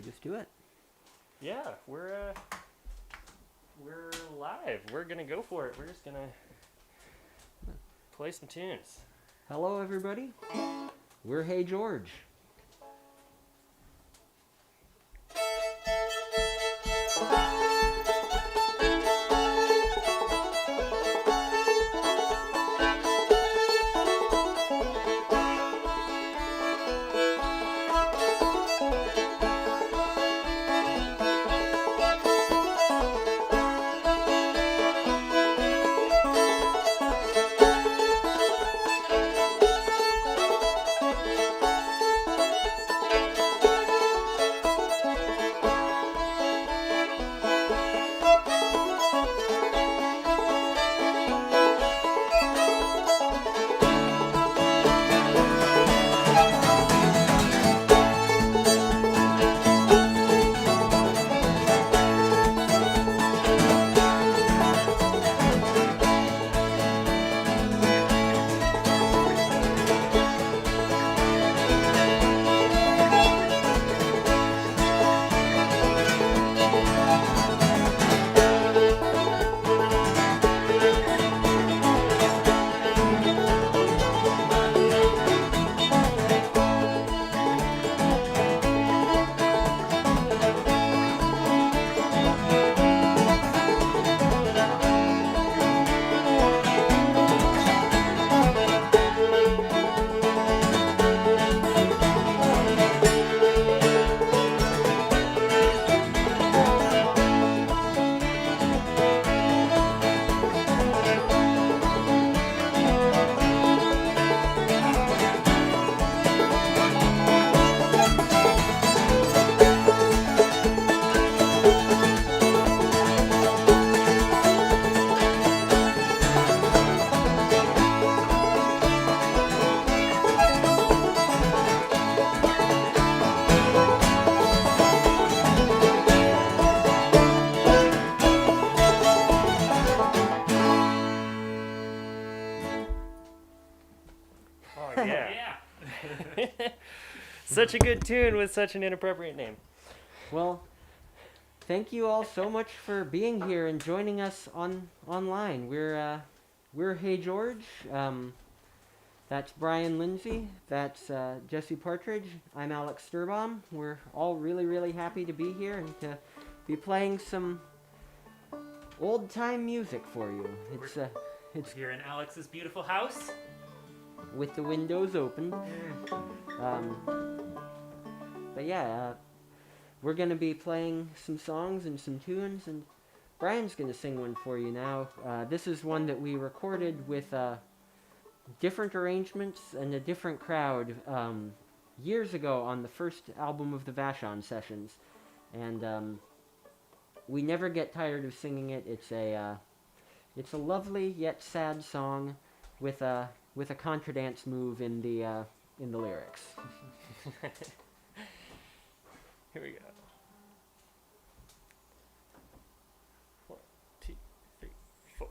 just do it? Yeah, we're live. We're gonna go for it. We're just gonna play some tunes. Hello, everybody. We're Hey George. Such a good tune with such an inappropriate name. Well, thank you all so much for being here and joining us online. We're Hey George. That's Brian Lindsay. That's Jesse Partridge. I'm Alex Sturbaum. We're all really, really happy to be here and to be playing some old-time music for you. It's here in Alex's beautiful house with the windows open. But yeah, we're going to be playing some songs and some tunes, and Brian's going to sing one for you now. This is one that we recorded with different arrangements and a different crowd years ago on the first album of the Vashon sessions. And we never get tired of singing it. It's a lovely yet sad song with a contradance move in the lyrics. Here we go. 1, 2, 3, 4.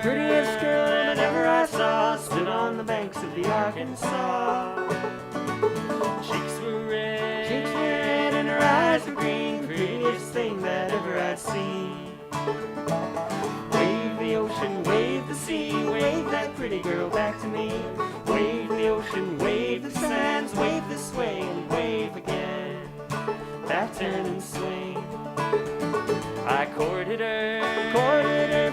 Prettiest girl that ever I saw stood on the banks of the Arkansas. Cheeks were red, and her eyes were green. Prettiest thing that ever I'd seen. Wave the ocean, wave the sea, wave that pretty girl back to me. Wave the ocean, wave the sands, wave this way and wave again. Back turn and swing. I courted her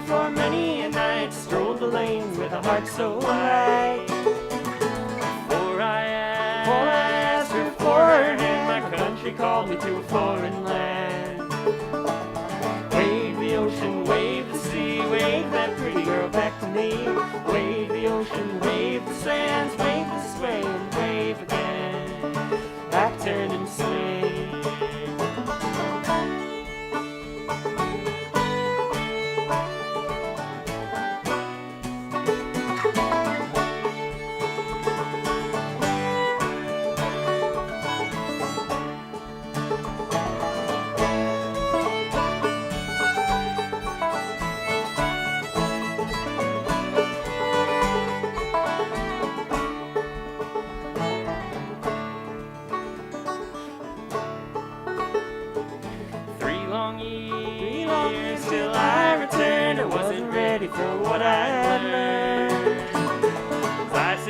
For many a night, strolled the lanes with a heart so light. before I asked her for her hand, my country called me to a foreign land. Wave the ocean, wave the sea, wave that pretty girl back to me. Wave the ocean, wave the sands, wave this way and wave again. Back turn and swing.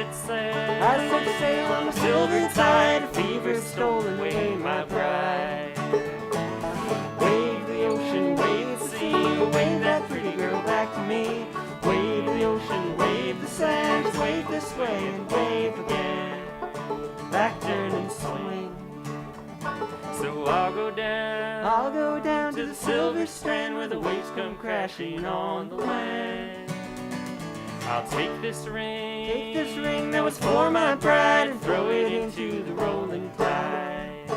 should sail. I set sail on the silver tide, fever stolen away my bride. Wave the ocean, wave the sea, wave that pretty girl back to me. Wave the ocean, wave the sands, wave this way and wave again. Back, turn and swing. So I'll go down To the silver strand where the waves come crashing on the land. I'll take this ring. Take this ring that was for my bride and throw it into the rolling tide.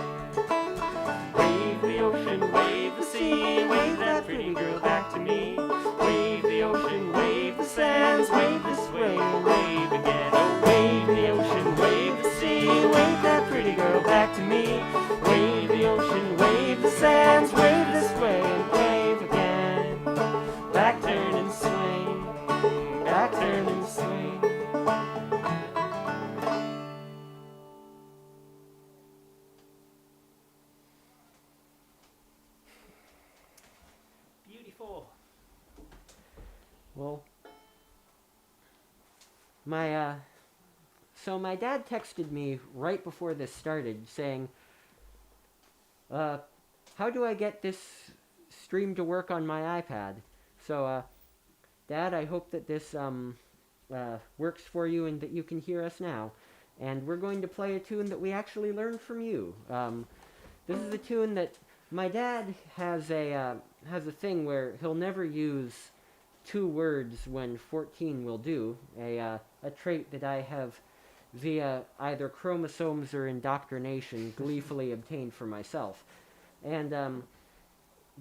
Wave the ocean, wave the sea, wave that pretty girl back to me. Wave the ocean, wave the sands, wave this way and wave again. Oh, wave the ocean, wave the sea, wave that pretty girl back to me. Wave the ocean, wave the sands, wave this way and wave again. Back, turn and swing. Back, turn and swing. Beautiful. Well, so my dad texted me right before this started saying, how do I get this stream to work on my iPad? So, Dad, I hope that this, works for you and that you can hear us now. And we're going to play a tune that we actually learned from you. This is a tune that my dad has a thing where he'll never use 2 words when 14 will do, a trait that I have via either chromosomes or indoctrination gleefully obtained for myself. And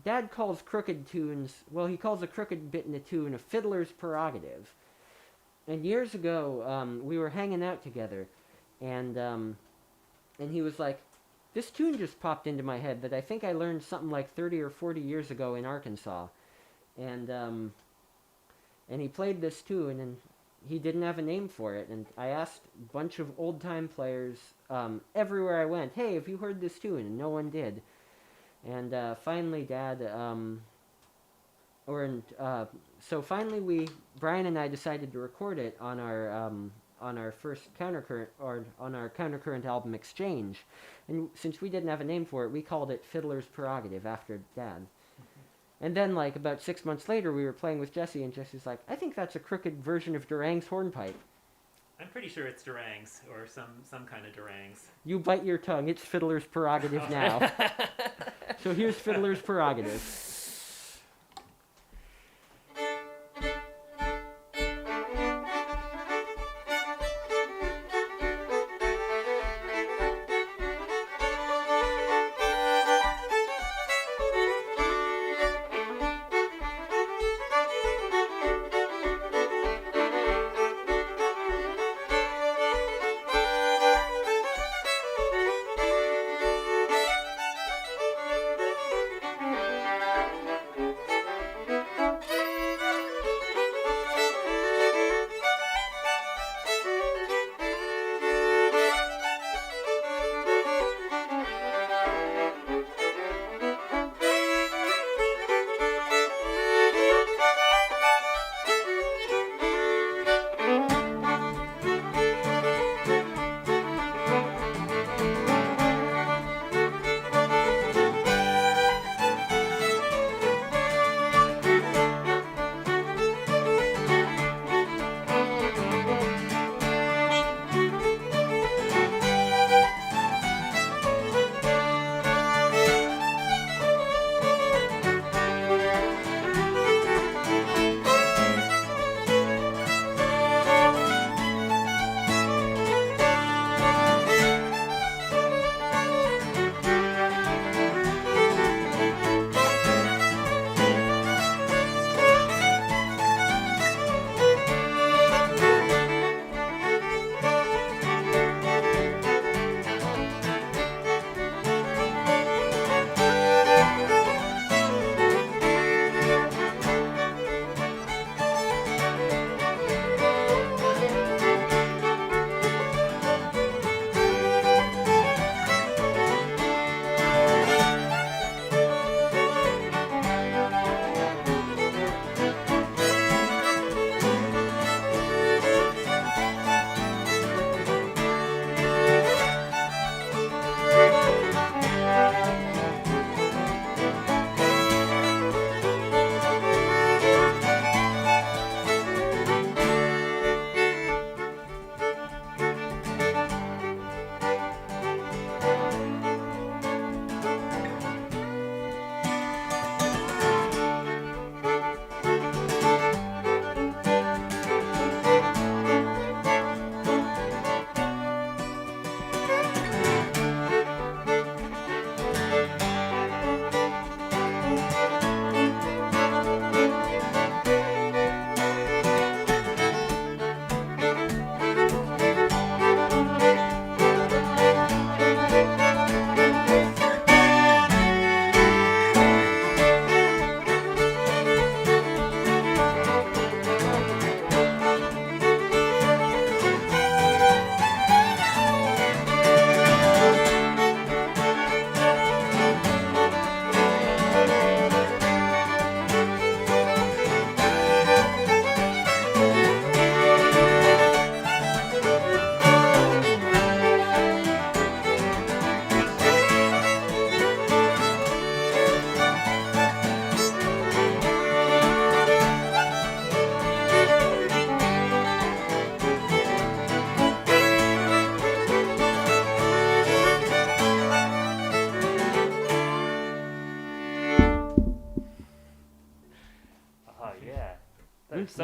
Dad calls crooked tunes, well, he calls a crooked bit in a tune a fiddler's prerogative. And years ago, we were hanging out together, and he was like, this tune just popped into my head that I think I learned something like 30 or 40 years ago in Arkansas. And he played this tune, and he didn't have a name for it. And I asked a bunch of old-time players everywhere I went, hey, have you heard this tune? And no one did. And finally, Dad, so finally Brian and I decided to record it on our first Countercurrent, or on our Countercurrent album Exchange. And since we didn't have a name for it, we called it Fiddler's Prerogative after Dad. And then, like, about 6 months later, we were playing with Jesse, and Jesse's like, I think that's a crooked version of Durang's hornpipe. I'm pretty sure it's Durang's, or some kind of Durang's. You bite your tongue. It's Fiddler's Prerogative now. So here's Fiddler's Prerogative.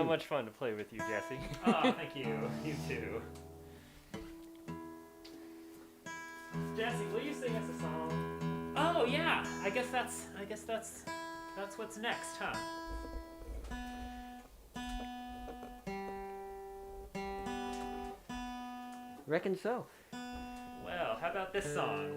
so much fun to play with you, Jesse. Oh, thank you. You too. Jesse, will you sing us a song? Oh yeah. I guess that's what's next, huh? Reckon so. Well, how about this song?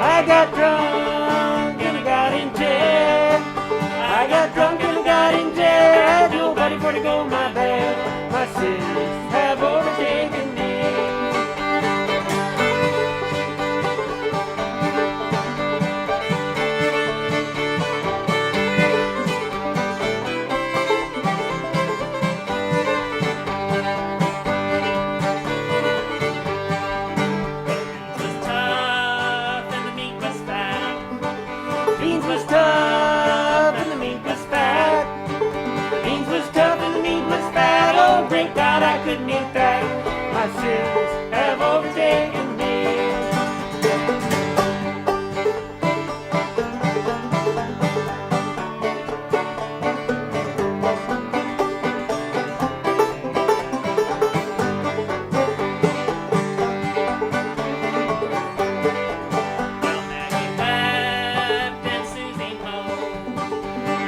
I got drunk and I got in jail. I got drunk and I got in jail. I had nobody for to go my bail. My sins have overtaken me. Beans was tough and the meat was fat. Beans was tough and the meat was fat. Oh, great God, I couldn't eat that. My sins have overtaken me.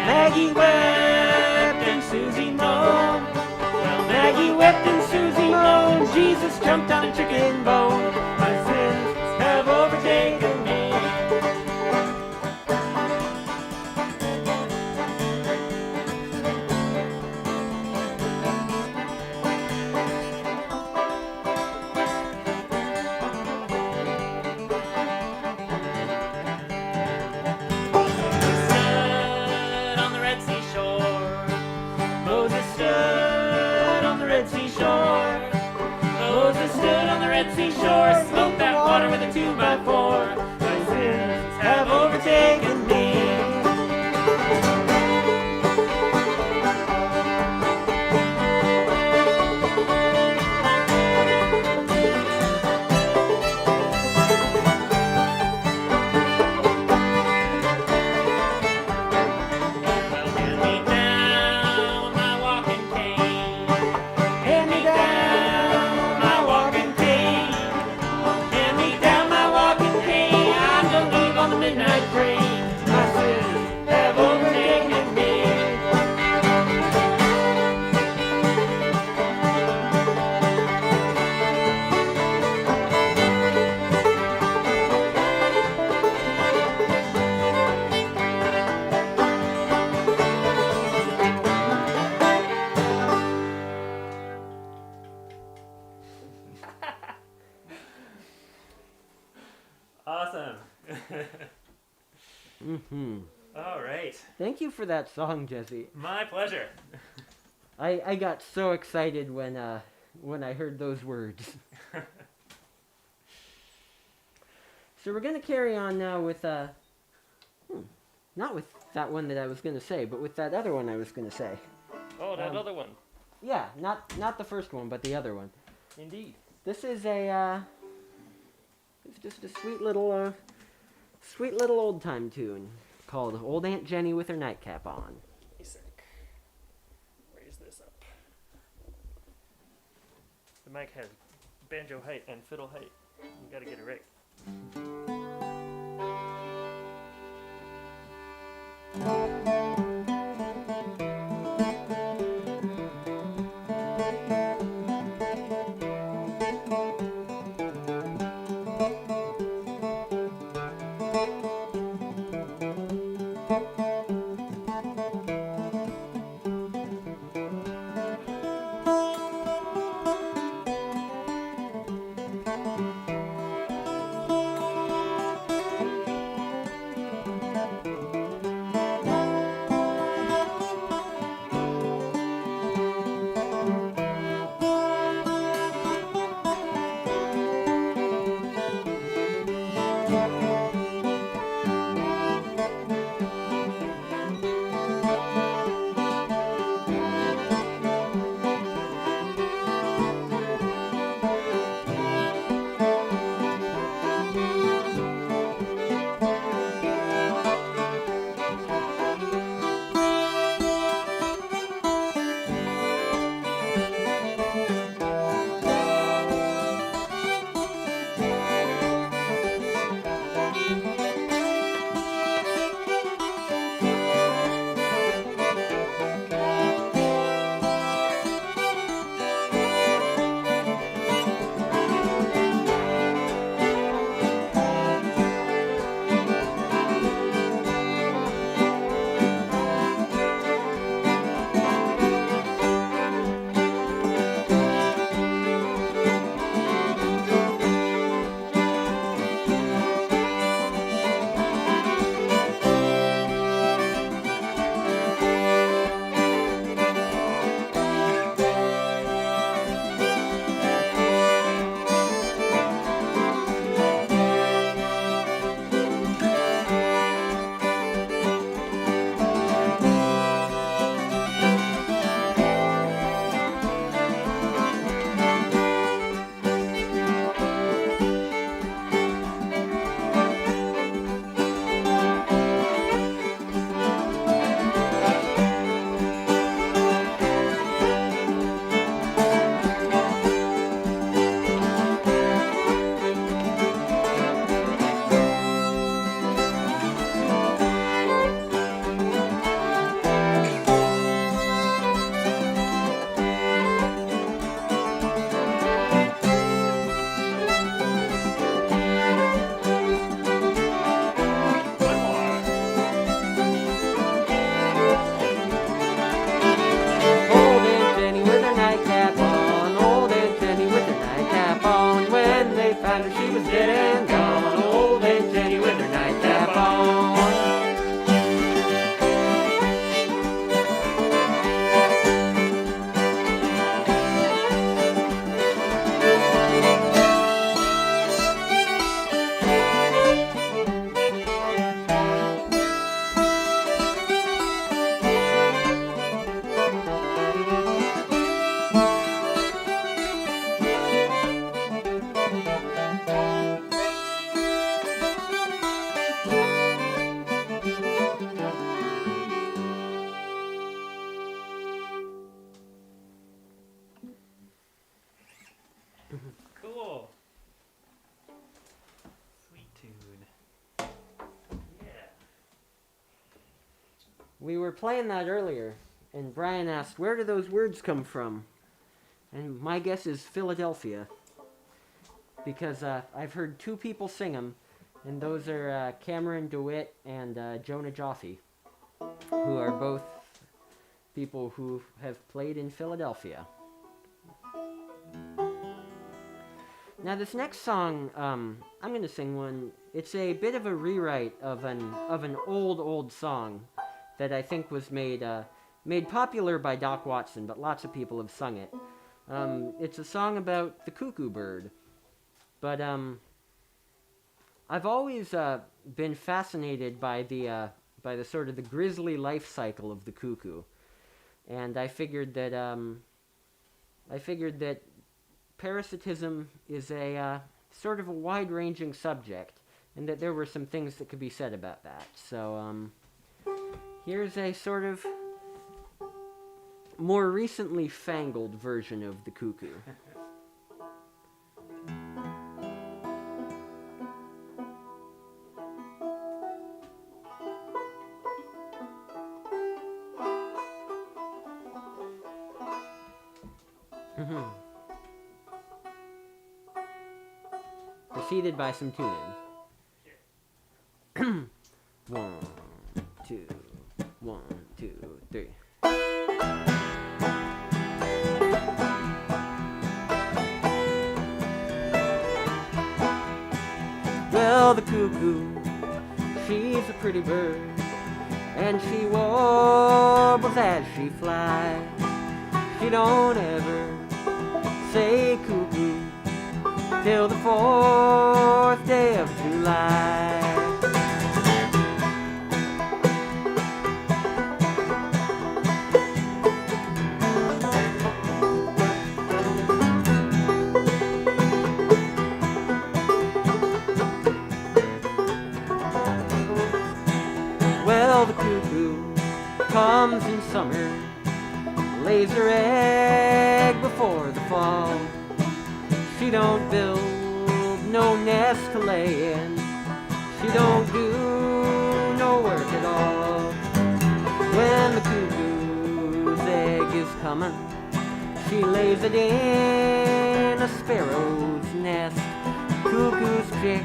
Maggie wept and Susie moaned. Well, Maggie wept and Susie moaned. Jesus jumped on a chicken bone. My sins have overtaken me. Stood on the Red Sea shore. Moses stood on the Red Sea shore. Moses stood on the Red Sea shore. Smote that water with a 2x4. My sins have overtaken me. Well, hand me down my walking cane. Hand me down my walking cane. Hand me down my walking cane. I'm gonna leave on the midnight train. My sins have overtaken me. Awesome. Mm-hmm. All right. Thank you for that song, Jesse. My pleasure. I got so excited when I heard those words. So we're gonna carry on now with not with that one that I was gonna say, but with that other one I was gonna say. Oh, that other one. Yeah, not the first one, but the other one. Indeed. This is it's just a sweet little old time tune called "Old Aunt Jenny with Her Nightcap On." A sec. Raise this up. The mic has banjo height and fiddle height. You gotta get it right. Cool. Sweet tune. Yeah. We were playing that earlier, and Brian asked, where do those words come from? And my guess is Philadelphia. Because I've heard two people sing them, and those are Cameron DeWitt and Jonah Joffe, who are both people who have played in Philadelphia. Now this next song, I'm going to sing one. It's a bit of a rewrite of an old song that I think was made popular by Doc Watson, but lots of people have sung it. It's a song about the cuckoo bird. But I've always been fascinated by the sort of the grisly life cycle of the cuckoo, and I figured that parasitism is a sort of a wide-ranging subject, and that there were some things that could be said about that. So here's a sort of more recently fangled version of the cuckoo. Preceded by some tuning. 1, 2, 1, 2, 3. Well, the cuckoo, she's a pretty bird, and she warbles as she flies. She don't ever say cuckoo till the 4th day of July. Well, the cuckoo comes in summer, lays her egg before the fall. She don't build no nest to lay in. She don't do no work at all. When the cuckoo's egg is coming, she lays it in a sparrow's nest. Cuckoo's chick,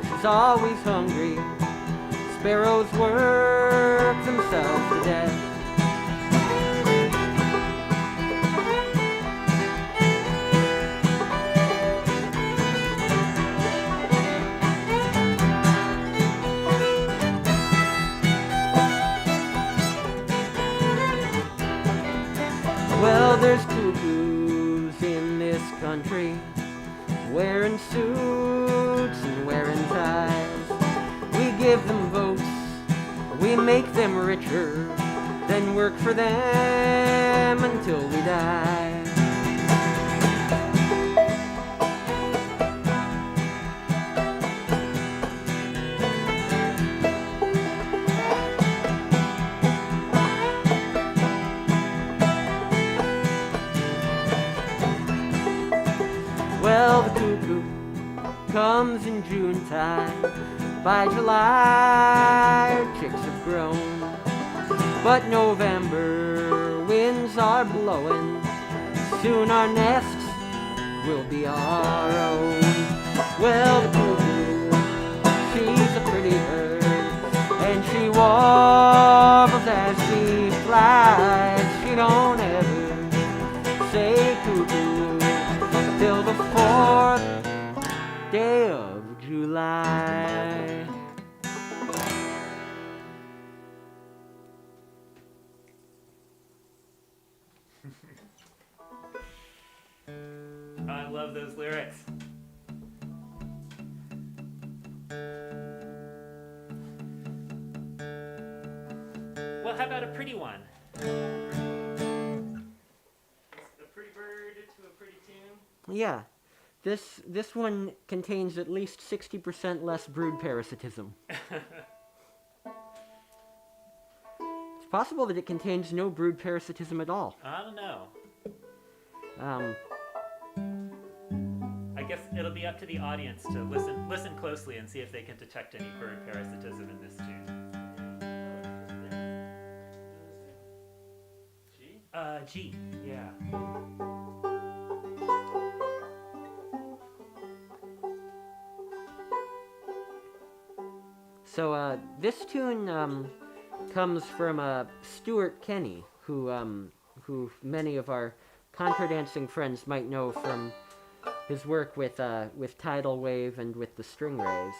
she's always hungry. Sparrows work themselves to death. Well, there's cuckoos in this country, wearing suits and wearing ties. We give them votes, we make them richer, then work for them until we die. Well, the cuckoo comes in June time. By July, our chicks have grown. But November winds are blowing. Soon our nests will be our own. Well, the cuckoo, she's a pretty bird, and she warbles as she flies. She don't ever say cuckoo till the 4th day of July. I love those lyrics. Well, how about a pretty one? A pretty bird to a pretty tune? Yeah. This one contains at least 60% less brood parasitism. It's possible that it contains no brood parasitism at all. I don't know. guess it'll be up to the audience to listen closely and see if they can detect any bird parasitism in this tune. G? G. Yeah. So this tune comes from Stuart Kenny, who many of our contra dancing friends might know from his work with Tidal Wave and with the String Rays.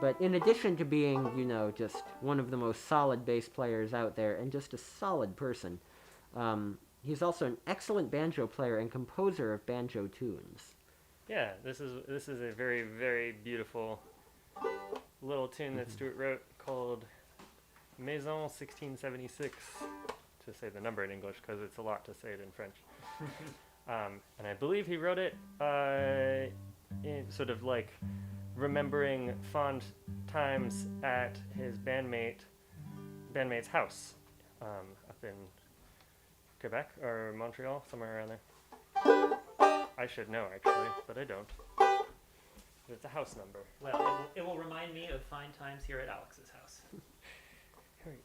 But in addition to being, just one of the most solid bass players out there and just a solid person, he's also an excellent banjo player and composer of banjo tunes. Yeah, this is a very, very beautiful little tune that Stuart wrote called Maison 1676, to say the number in English because it's a lot to say it in French. And I believe he wrote it in sort of like remembering fond times at his bandmate's house up in Quebec or Montreal, somewhere around there. I should know actually, but I don't. It's a house number. Well, it will remind me of fine times here at Alex's house. Here we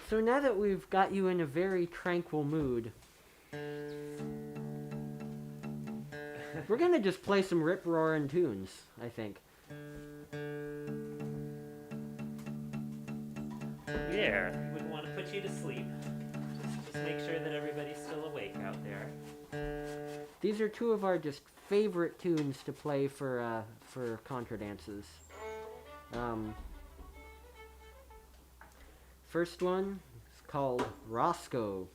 So now that we've got you in a very tranquil mood, we're gonna just play some rip-roaring tunes, I think. Yeah. We wouldn't want to put you to sleep. Just make sure that everybody's still awake out there. These are two of our just favorite tunes to play for contra dances. First one is called Roscoe.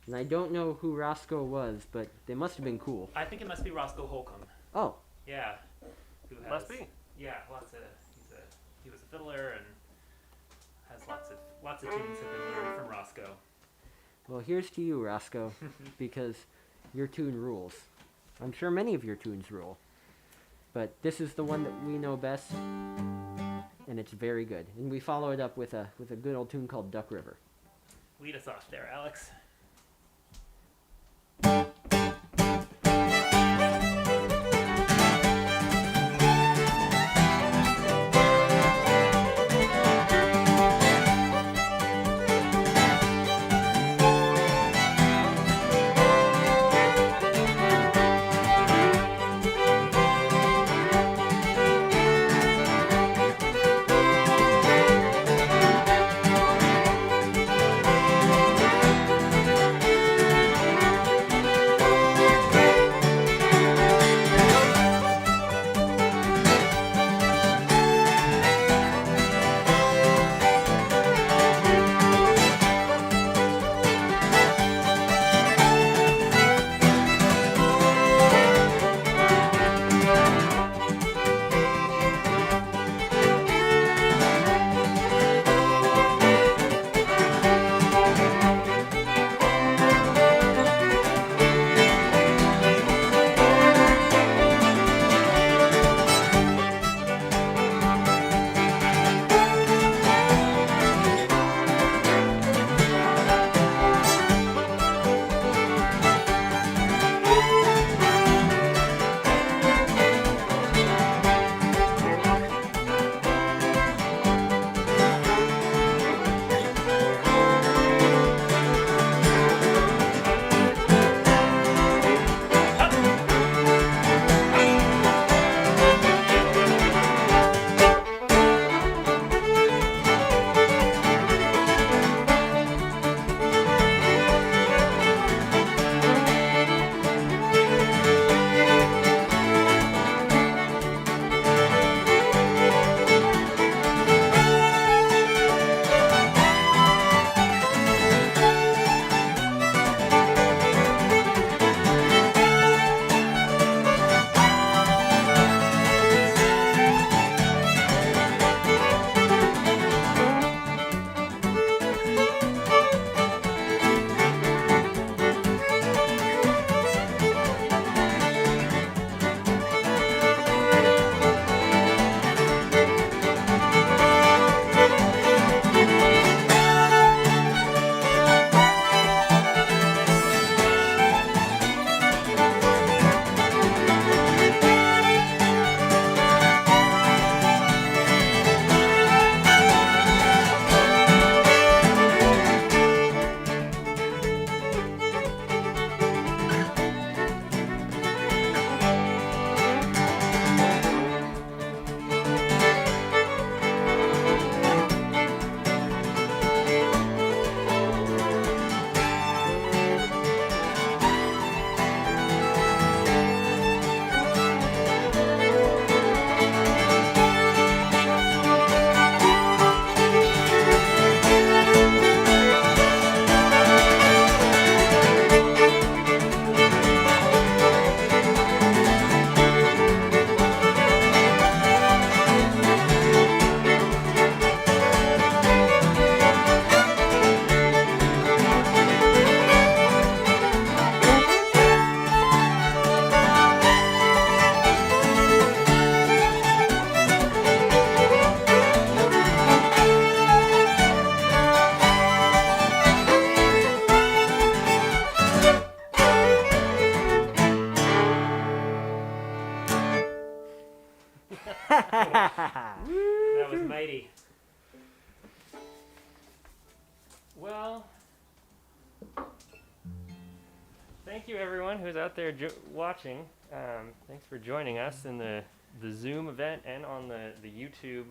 And I don't know who Roscoe was, but they must have been cool. I think it must be Roscoe Holcomb. Oh. Yeah. Who has, Must be. Yeah, he was a fiddler and has lots of tunes have been learned from Roscoe. Well, here's to you, Roscoe, because your tune rules. I'm sure many of your tunes rule. But this is the one that we know best, and it's very good. And we follow it up with a good old tune called Duck River. Lead us off there, Alex. That was mighty. Well, thank you everyone who's out there watching. Thanks for joining us in the Zoom event and on the YouTube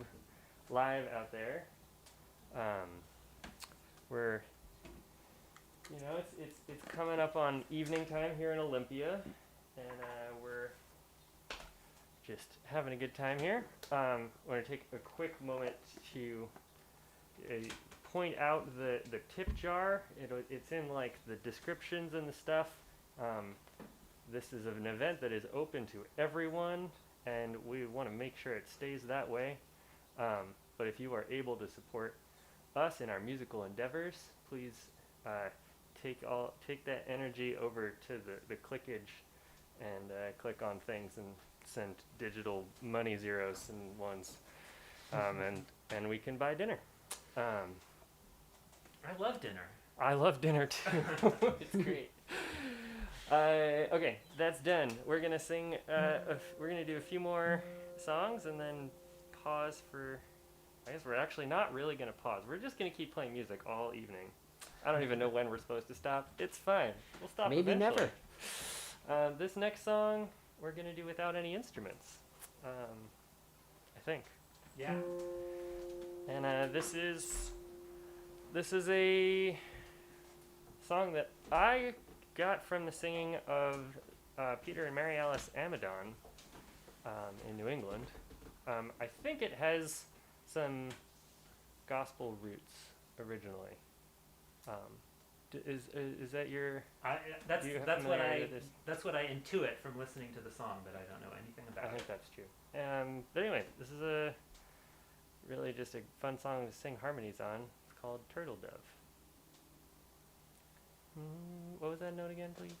live out there. We're, it's coming up on evening time here in Olympia, and we're just having a good time here. I want to take a quick moment to point out the tip jar. It's in like the descriptions and the stuff. This is an event that is open to everyone, and we want to make sure it stays that way. But if you are able to support us in our musical endeavors, please take that energy over to the clickage and click on things and send digital money zeros and ones, and we can buy dinner. I love dinner. I love dinner too. It's great. Okay, that's done. We're gonna sing. We're gonna do a few more songs and then pause for. I guess we're actually not really gonna pause. We're just gonna keep playing music all evening. I don't even know when we're supposed to stop. It's fine. We'll stop. Maybe eventually. never. This next song we're gonna do without any instruments. I think. Yeah. And this is a song that I got from the singing of Peter and Mary Alice Amadon in New England. I think it has some gospel roots originally. Is that your? That's That's what I intuit from listening to the song, but I don't know anything about I it. think that's true. But anyway, this is a really just a fun song to sing harmonies on. It's called Turtledove. What was that note again, please?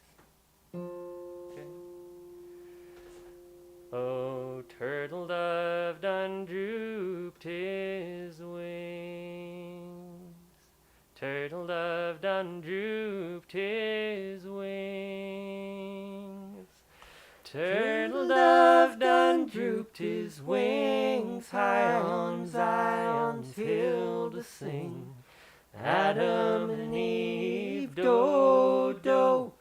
Okay. Oh, Turtledove done drooped his wings. Turtledove done drooped his wings. Turtledove done drooped his wings high on Zion's hill to sing. Adam and Eve, do, do.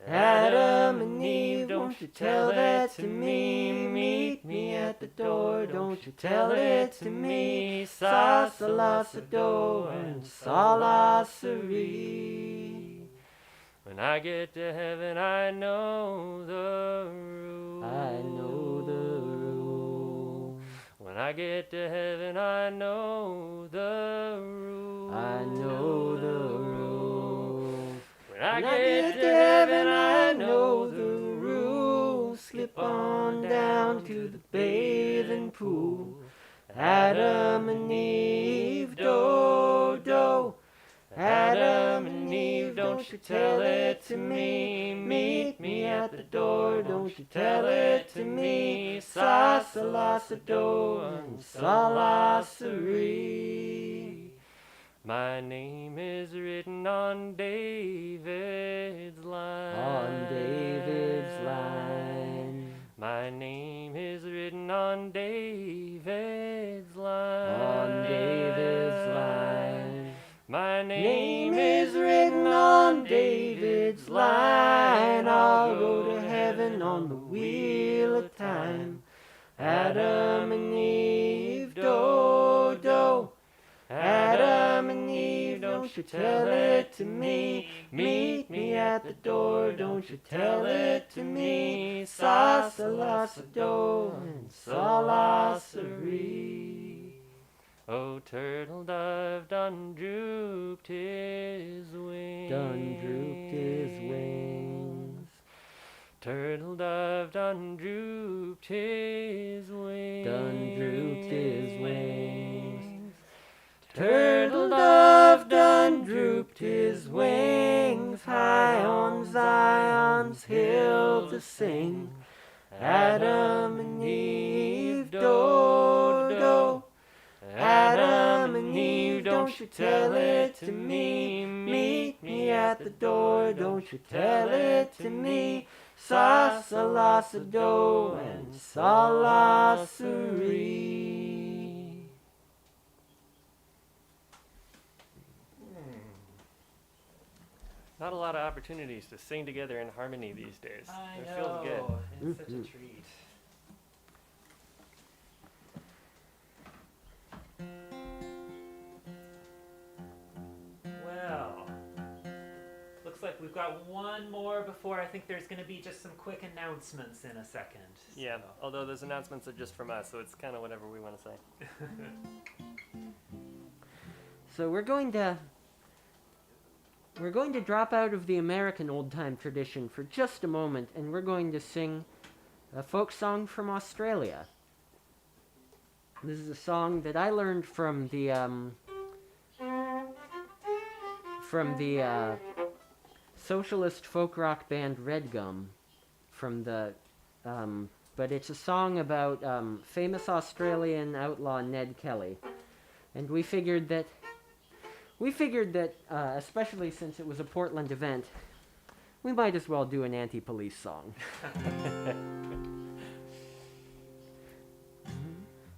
Adam and Eve, don't you tell that to me. Meet me at the door, don't you tell it to me. Sa, sa, la, sa, do, and sa, la, sa, re. When I get to heaven, I know the rules. I know the rules. When I get to heaven, I know the rules. I know the rules. When I get to heaven, I know the rules. Slip on down to the bathing pool. Adam and Eve, do, do. Adam and Eve, don't you tell it to me. Meet me at the door, don't you tell it to me. Sa, sa, la, sa, do, and sa, la, sa, re. My name is written on David's line. On David's line. My name is written on David's line. On David's line. My Name is written on David's line. I'll go to heaven on the wheel of time. Adam and Eve, do, do. Adam and Eve, don't you tell it to me. Meet me at the door, don't you tell it to me. Sa, sa, la, sa, do, and sa, la, sa, re. Oh, Turtledove done drooped his wings. Done drooped his wings. Turtledove done drooped his wings. Done drooped his wings. Turtledove done drooped his wings high on Zion's hill to sing. Adam and Eve, do, do. Adam and Eve, don't you tell it to me. Meet me at the door, don't you tell it to me. Sa, sa, la, sa, do, and sa, la, sa, re. Not a lot of opportunities to sing together in harmony these days. I It know. feels good. It's such a treat. got one more before I think there's going to be just some quick announcements in a second. Yeah, So. although those announcements are just from us, so it's kind of whatever we want to say. So we're going to drop out of the American old-time tradition for just a moment, and we're going to sing a folk song from Australia. This is a song that I learned from the socialist folk rock band Red Gum, but it's a song about famous Australian outlaw Ned Kelly, and we figured that, especially since it was a Portland event, we might as well do an anti-police song.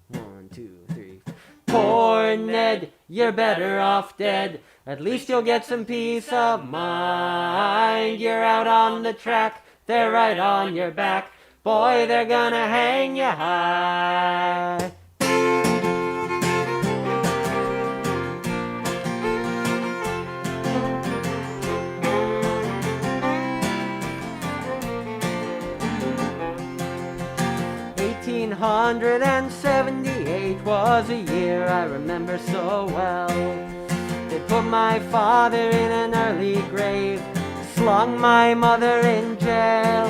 1, 2, 3. Poor Ned, you're better off dead. At least you'll get some peace of mind. You're out on the track, they're right on your back. Boy, they're gonna hang you high. $1878 was a year I remember so well. They put my father in an early grave, slung my mother in jail.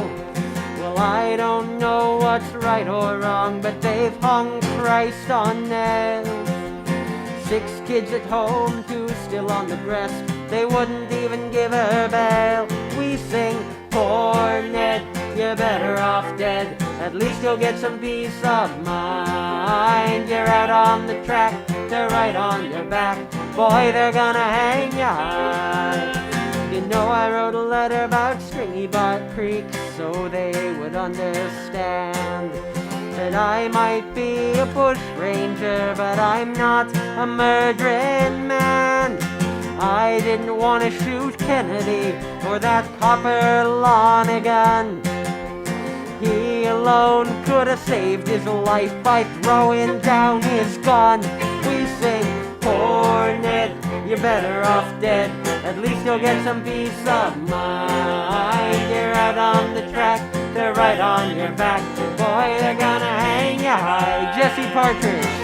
Well, I don't know what's right or wrong, but they've hung Christ on nails. 6 kids at home, 2 still on the breast. They wouldn't even give her bail. We sing, poor Ned, you're better off dead. At least you'll get some peace of mind. You're out on the track, they're right on your back. Boy, they're gonna hang you high. You know I wrote a letter about Stringy Butt Creek so they would understand that I might be a bush ranger, but I'm not a murdering man. I didn't want to shoot Kennedy or that copper Lonigan. He alone could have saved his life by throwing down his gun. We sing, poor Ned, you're better off dead. At least you'll get some peace of mind. You're out on the track, they're right on your back. Boy, they're gonna hang you high. Jesse Partridge.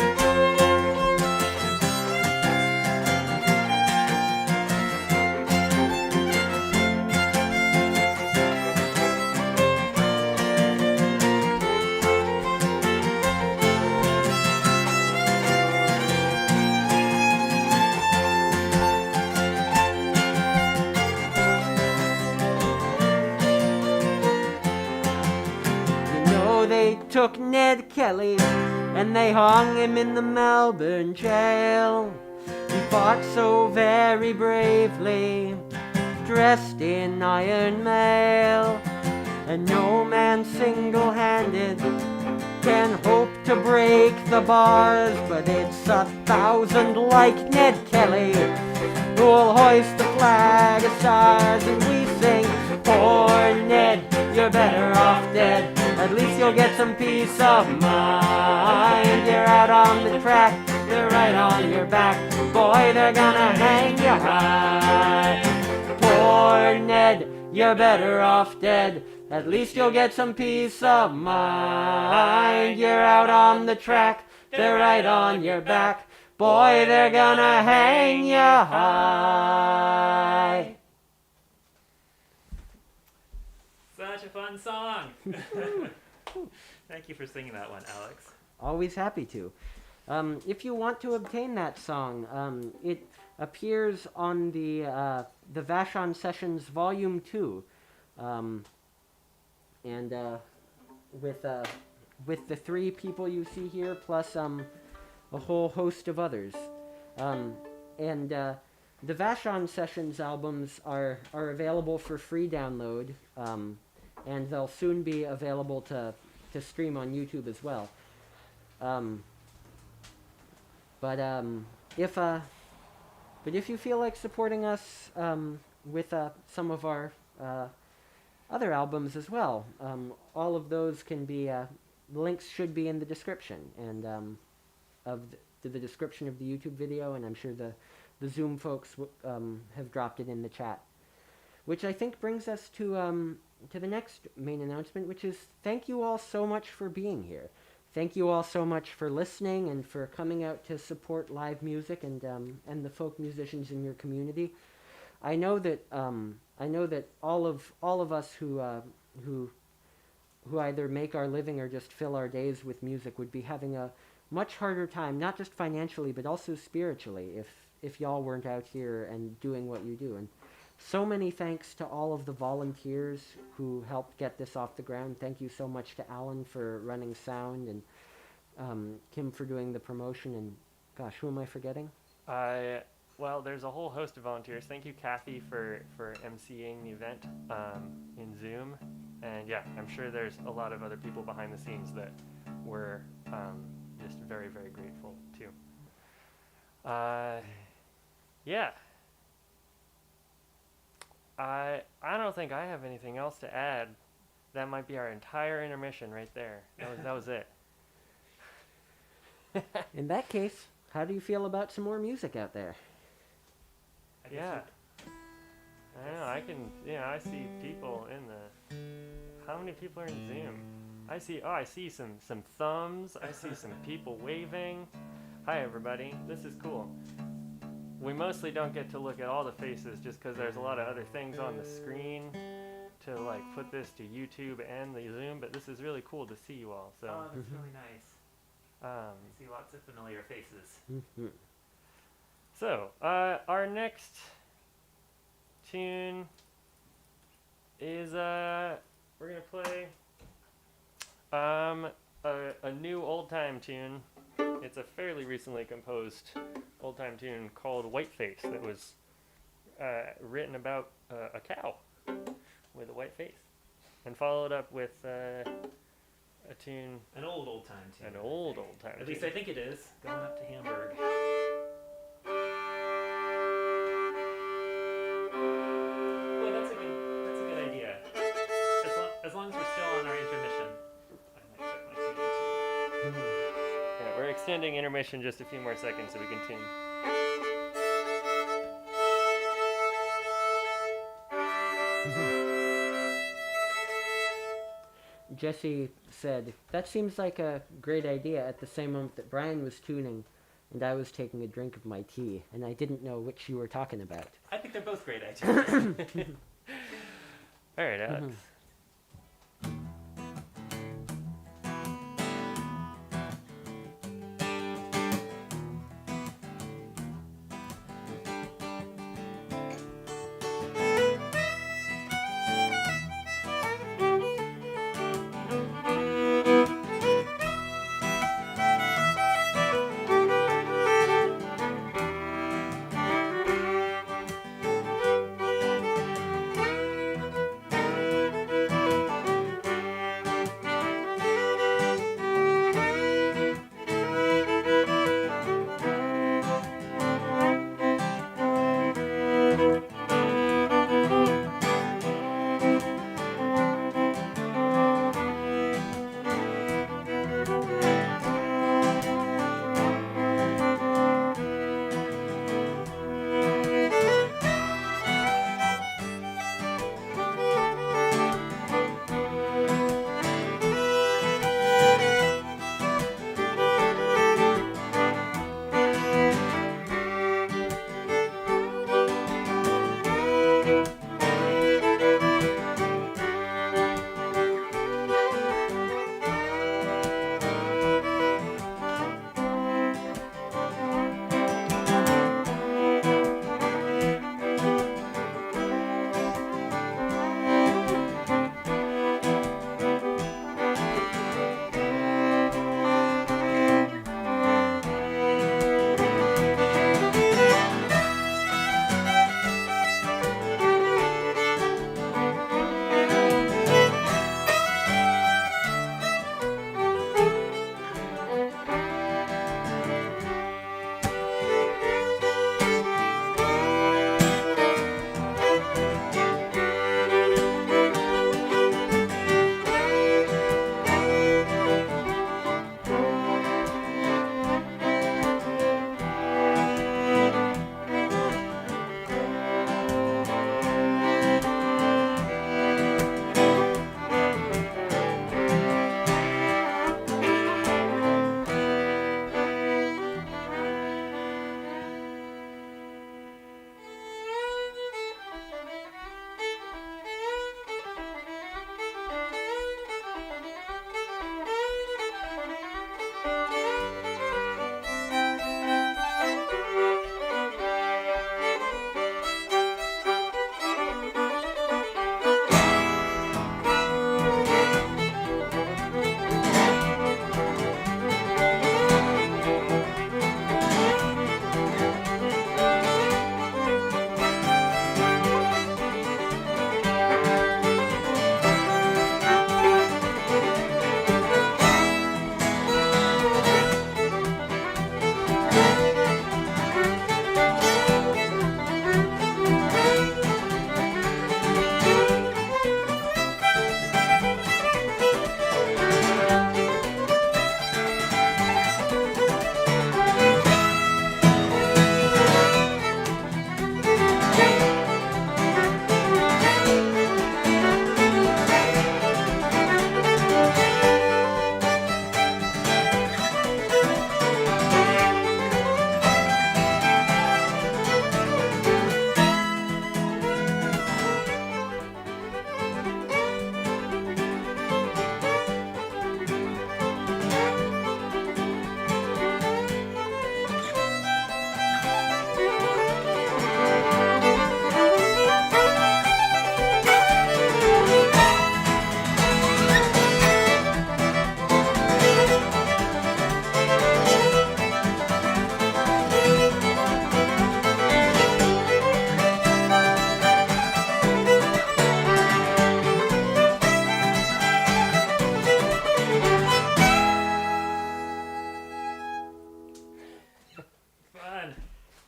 They took Ned Kelly and they hung him in the Melbourne jail. He fought so very bravely, dressed in iron mail, and no man single-handed can hope to break the bars, but it's 1,000 like Ned Kelly who'll hoist the flag of stars. And we sing, poor Ned, you're better off dead. At least you'll get some peace of mind. You're out on the track, they're right on your back. Boy, they're gonna hang you high. Poor Ned, you're better off dead. At least you'll get some peace of mind. You're out on the track, they're right on your back. Boy, they're gonna hang you high. Such a fun song. Thank you for singing that one, Alex. Always happy to. If you want to obtain that song, it appears on the Vashon Sessions Volume 2, and with the 3 people you see here, plus a whole host of others. The Vashon Sessions albums are available for free download, and they'll soon be available to stream on YouTube as well. If you feel like supporting us with some of our other albums as well, all of those can be links should be in the description and the description of the YouTube video, and I'm sure the Zoom folks have dropped it in the chat. which I think brings us to the next main announcement, which is thank you all so much for being here. Thank you all so much for listening and for coming out to support live music and the folk musicians in your community. I know that all of us who either make our living or just fill our days with music would be having a much harder time, not just financially but also spiritually, if y'all weren't out here and doing what you do. And so many thanks to all of the volunteers who helped get this off the ground. Thank you so much to Alan for running sound, and Kim for doing the promotion, and gosh, who am I forgetting? Well, there's a whole host of volunteers. Thank you, Kathy, for emceeing the event in Zoom. And yeah, I'm sure there's a lot of other people behind the scenes that we're just very, very grateful to. Yeah. I don't think I have anything else to add. That might be our entire intermission right there. That was it. In that case, how do you feel about some more music out there? Yeah. I don't know. I see people in the. How many people are in Zoom? I see some thumbs. I see some people waving. Hi, everybody. This is cool. We mostly don't get to look at all the faces just because there's a lot of other things on the screen to like put this to YouTube and the Zoom, but this is really cool to see you all. So. Oh, that's really nice. I see lots of familiar faces. Mm-hmm. So, our next tune is we're gonna play a new old time tune. It's a fairly recently composed old time tune called Whiteface that was written about a cow with a white face, and followed up with a tune. An old time tune. An old time. At least I think it is. Going up to Hamburg. Well, that's a good idea. As long as we're still on our intermission. I might check my tune too. Yeah, we're extending intermission just a few more seconds so we can tune. Jesse said, that seems like a great idea at the same moment that Brian was tuning and I was taking a drink of my tea, and I didn't know which you were talking about. I think they're both great ideas. All right, Alex. Mhm.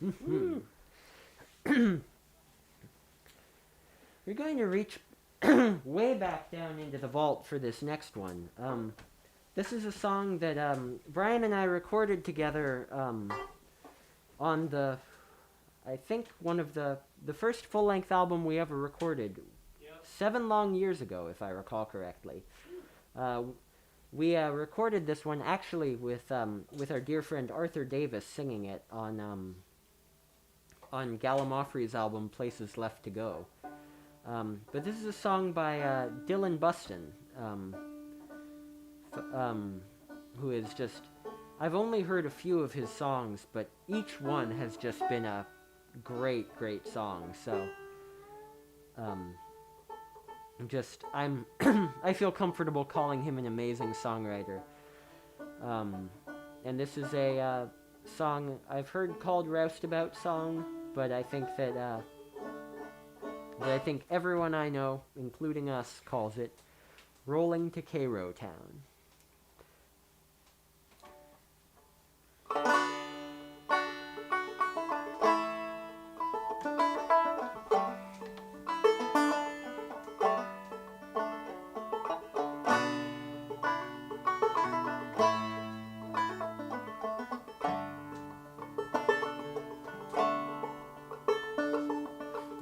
Woo. We're going to reach way back down into the vault for this next one. This is a song that Brian and I recorded together on the, I think, one of the first full-length album we ever recorded. Yep. 7 long years ago, if I recall correctly. We recorded this one actually with our dear friend Arthur Davis singing it on Gallimaufry's album Places Left to Go. But this is a song by Dylan Buston, who is just... I've only heard a few of his songs, but each one has just been a great, great song. So, I feel comfortable calling him an amazing songwriter. And this is a song I've heard called Roustabout Song, but I think that I think everyone I know, including us, calls it Rolling to Cairo Town.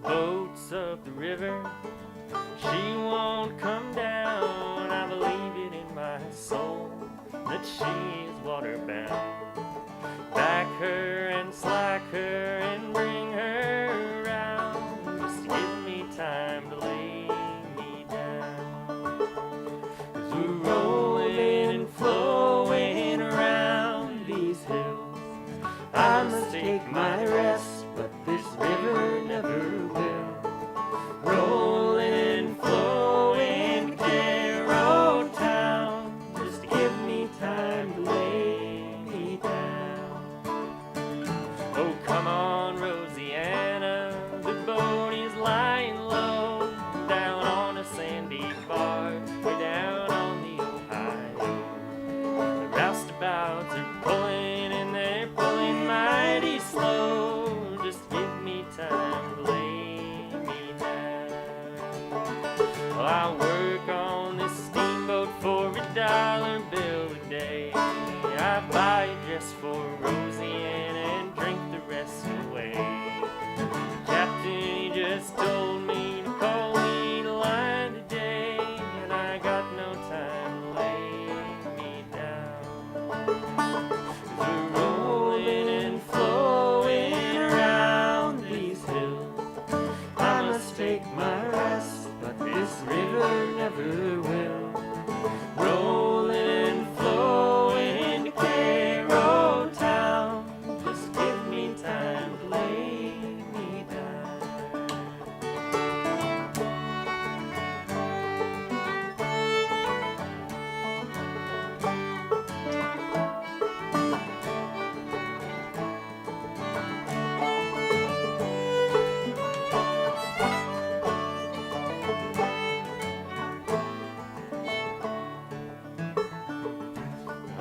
Boats up the river, she won't come down. I believe it in my soul that she is waterbound. Back her and slack her and bring her around. Just give me time to lay me down. 'Cause we're rolling and flowing around these hills. I must take my rest, but this river never will. Rolling and flowing to Cairo Town. Just give me time to lay me down. Oh, come on, Rosianna, the boat is lying low, down on a sandy bar, way down on the Ohio. The roustabouts are pulling and they're pulling mighty slow. Just give me time to lay me down. Well, I work on this steamboat for $1 bill a day. I buy it just for Roseanne and drink the rest away. The captain, he just told me to call me to line today, and I got no time to lay me down. 'Cause we're rolling and flowing around these hills. I must take my rest, but this river never will. Rolling and flowing to Cairo Town. Just give me time to lay me down.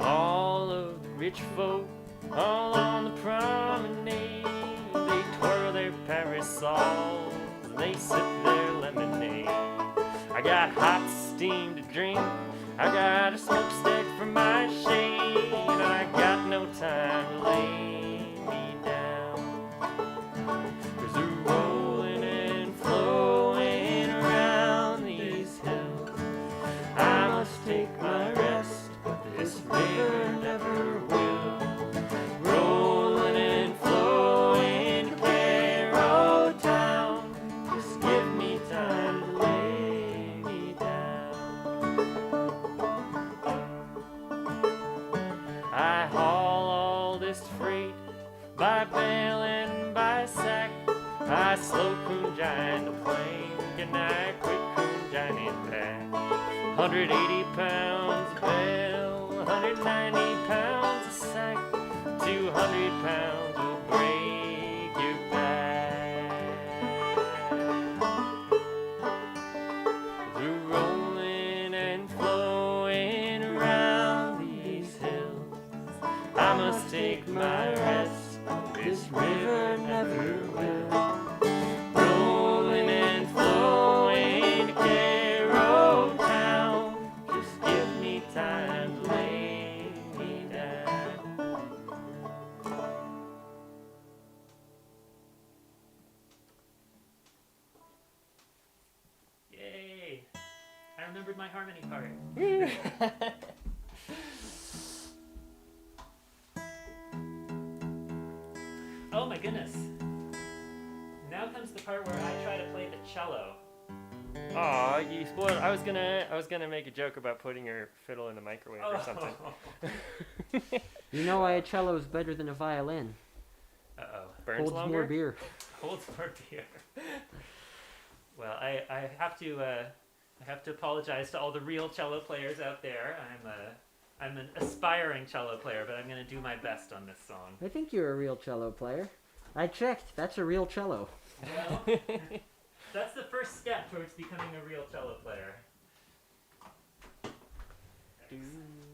All of the rich folk, all on the promenade, they twirl their parasols and they sip their lemonade. I got hot steam to drink, I got a smokestack for my shade, and I got no time to lay me down. 'Cause we're rolling and flowing around these hills. I must take my rest, but this river never will. Rolling and flowing to Cairo Town. Just give me time to lay me down. I haul all this freight by bale and by sack. I slow coonjine the plank and I quick coonjine it back. 180 pounds a bale, 190 pounds a sack, 200 pounds will break your back. We're rolling and flowing around these hills. I must take my rest, this river harmony part. Oh my goodness. Now comes the part where I try to play the cello. Aw, you spoiled. I was gonna make a joke about putting your fiddle in the microwave or something. You know why a cello is better than a violin? Uh-oh. Burns Holds longer. more beer. Holds more beer. Well, I have to apologize to all the real cello players out there. I'm an aspiring cello player, but I'm gonna do my best on this song. I think you're a real cello player. I checked. That's a real cello. Well, that's the first step towards becoming a real cello player.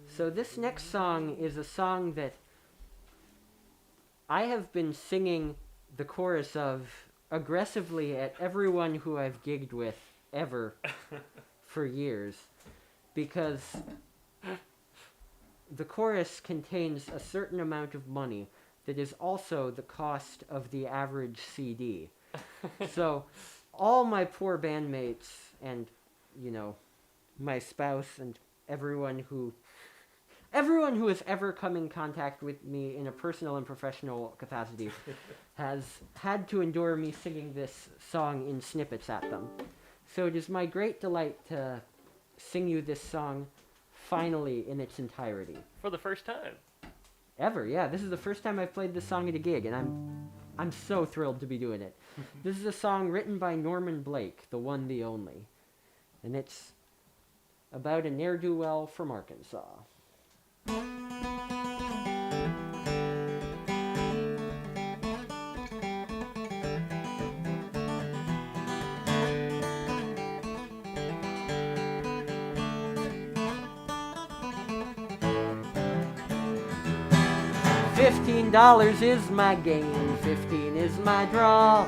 So this next song is a song that I have been singing the chorus of aggressively at everyone who I've gigged with ever for years, because the chorus contains a certain amount of money that is also the cost of the average CD. So all my poor bandmates and, you know, my spouse and everyone who has ever come in contact with me in a personal and professional capacity has had to endure me singing this song in snippets at them. So it is my great delight to sing you this song finally in its entirety. For the first time. Ever, yeah. This is the first time I've played this song at a gig, and I'm so thrilled to be doing it. This is a song written by Norman Blake, the one, the only. And it's about a ne'er-do-well from Arkansas. $15 is my game, 15 is my draw.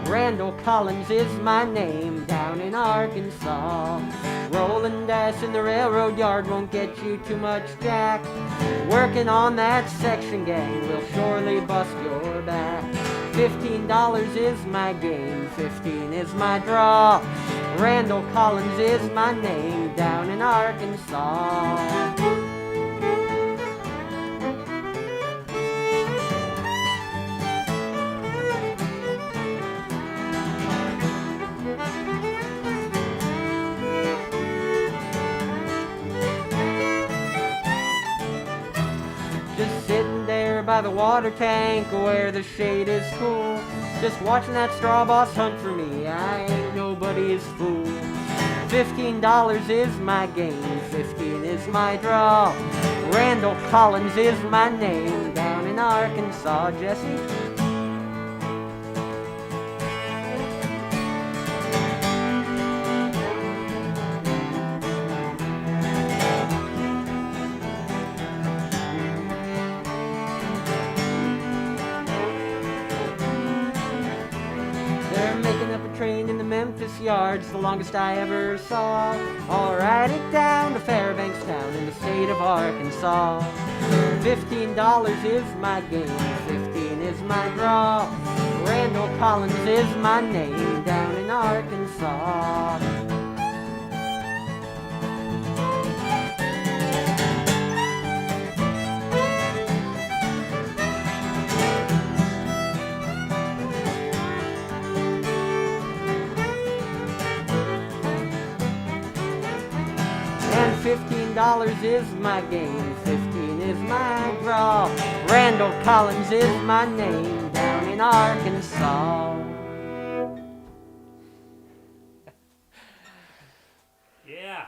Randall Collins is my name, down in Arkansas. Rolling dice in the railroad yard won't get you too much jack. Working on that section gang will surely bust your back. $15 is my game, 15 is my draw. Randall Collins is my name, down in Arkansas. By the water tank where the shade is cool, just watching that straw boss hunt for me. I ain't nobody's fool. $15 is my game, 15 is my draw. Randall Collins is my name, down in Arkansas. Jesse? Train in the Memphis yards, the longest I ever saw. I'll ride it down to Fairbanks town in the state of Arkansas. $15 is my game, 15 is my draw. Randall Collins is my name, down in Arkansas. $15 is my game, 15 is my draw. Randall Collins is my name, down in Arkansas. Yeah.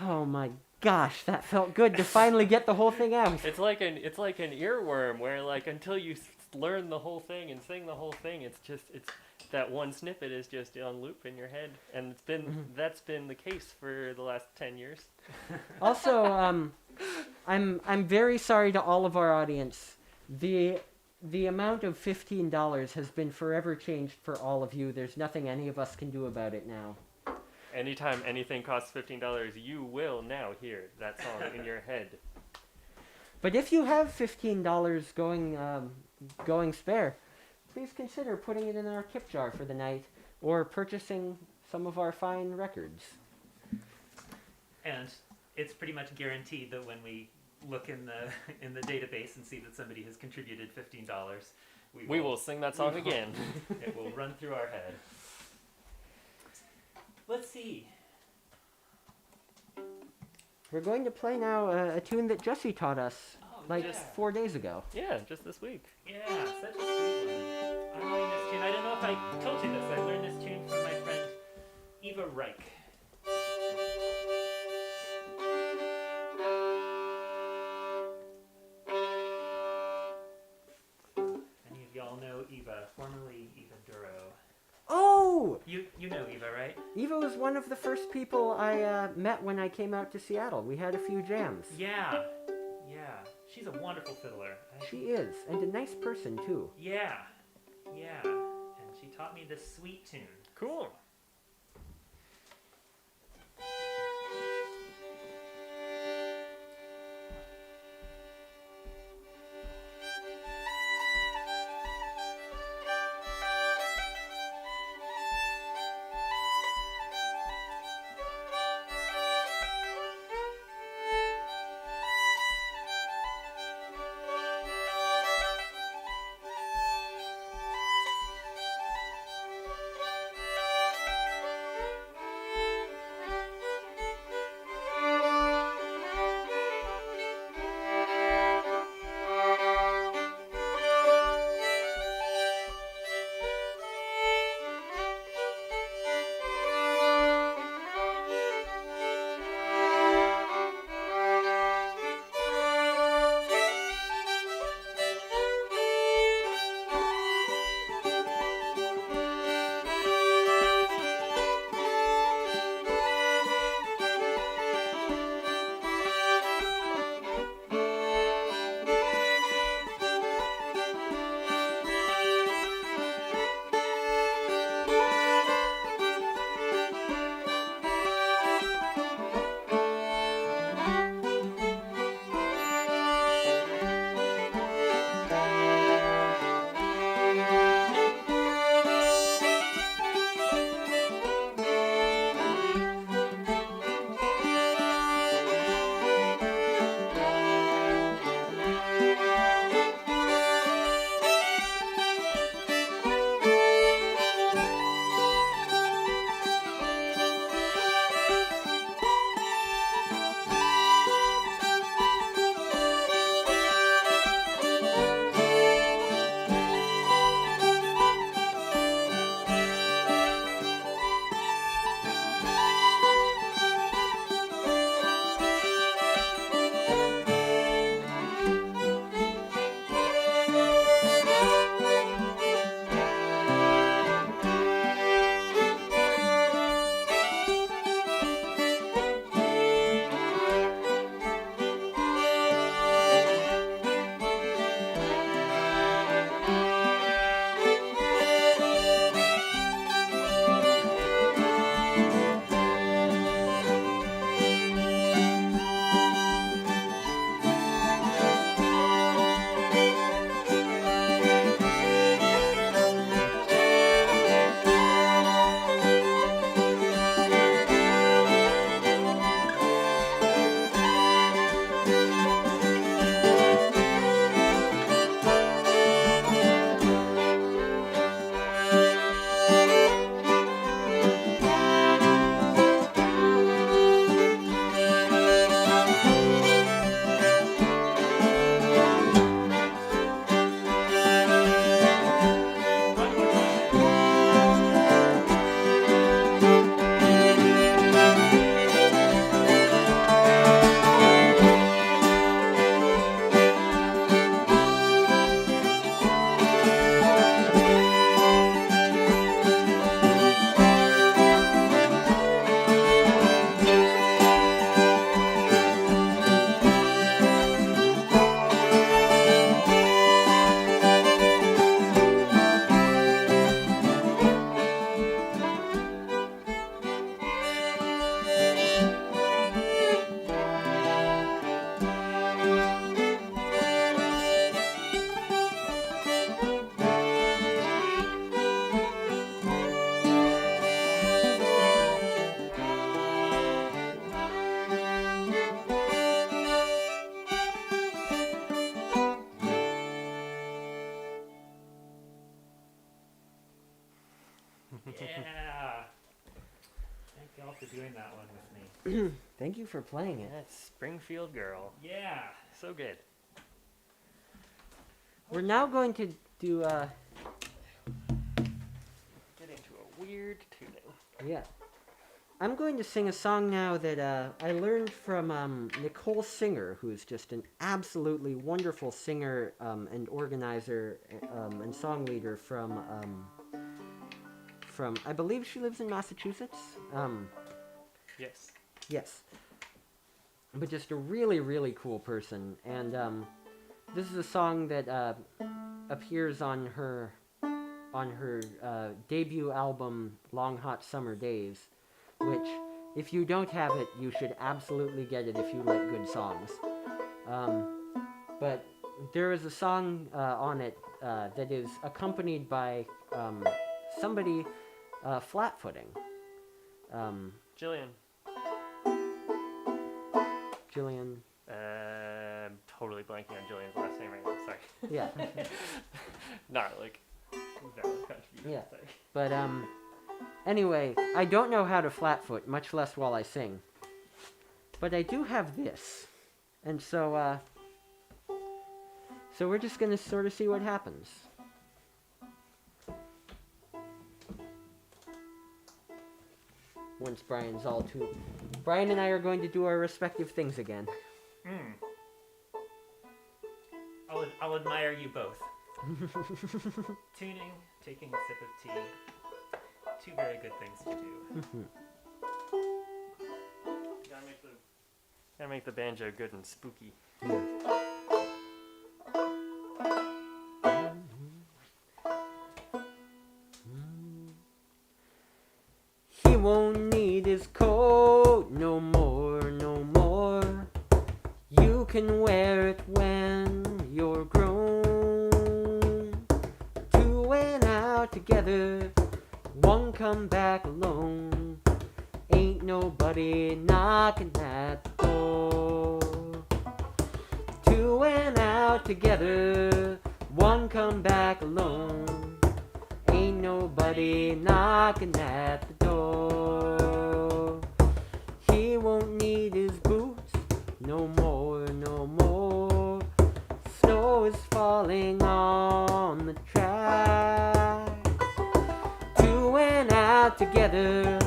Oh my gosh, that felt good to finally get the whole thing out. It's like an earworm where like until you learn the whole thing and sing the whole thing, it's that one snippet is just on loop in your head, and that's been the case for the last 10 years. Also, I'm very sorry to all of our audience. The amount of $15 has been forever changed for all of you. There's nothing any of us can do about it now. Anytime anything costs $15, you will now hear that song in your head. But if you have $15 going spare, please consider putting it in our tip jar for the night, or purchasing some of our fine records. And it's pretty much guaranteed that when we look in the database and see that somebody has contributed $15, We will sing that song again. It will run through our head. Let's see. We're going to play now a tune that Jesse taught us like yeah. 4 days ago. Yeah, just this week. Yeah, such a sweet one. I'm learning this tune. I don't know if I told you this. I learned this tune from my friend Eva Reich. Many of y'all know Eva, formerly Eva Duro. Oh! You know Eva, right? Eva was one of the first people I met when I came out to Seattle. We had a few jams. Yeah. She's a wonderful fiddler. She is, and a nice person too. Yeah. And she taught me this sweet tune. Cool. doing that one with me. Thank you for playing it. That's Springfield Girl. Yeah. So good. We're now going to do, Get into a weird tuning. yeah. I'm going to sing a song now that I learned from Nicole Singer, who is just an absolutely wonderful singer and organizer and song leader from I believe she lives in Massachusetts. Yes. Yes. But just a really, really cool person. And this is a song that appears on her debut album, Long Hot Summer Days, which, if you don't have it, you should absolutely get it if you like good songs. But there is a song on it that is accompanied by somebody flat-footing. Jillian. Jillian. I'm totally blanking on Jillian's last name right now. Sorry. Yeah. Not like valid contribution. Yeah. Sorry. But anyway, I don't know how to flat-foot, much less while I sing. But I do have this. And so we're just going to sort of see what happens. Once Brian's all too... Brian and I are going to do our respective things again. I'll admire you both. Tuning, taking a sip of tea. Two very good things to do. Gotta make the banjo good and spooky. He won't need his coat no more, no more. You can wear it when you're grown. Two went out together, one come back alone. Ain't nobody knocking at the door. Two went out together, one come back alone. Ain't nobody knocking at the door. He won't need his boots no more, no more. Snow is falling on the track. Two went out together,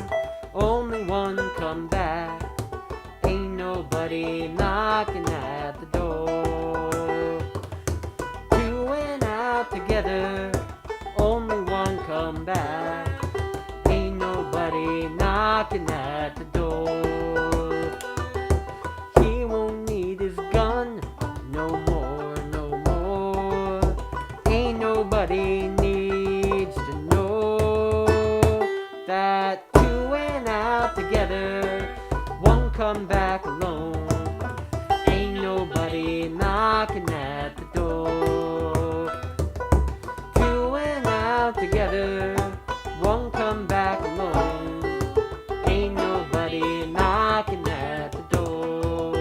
only one come back. Ain't nobody knocking at the door. Two went out together, only one come back. Ain't nobody knocking at the door. He won't need his gun no more, no more. Ain't nobody needs to know that two went out together, one come back alone. Ain't nobody knocking at the door. Two went out together, one come back alone. Ain't nobody knocking at the door.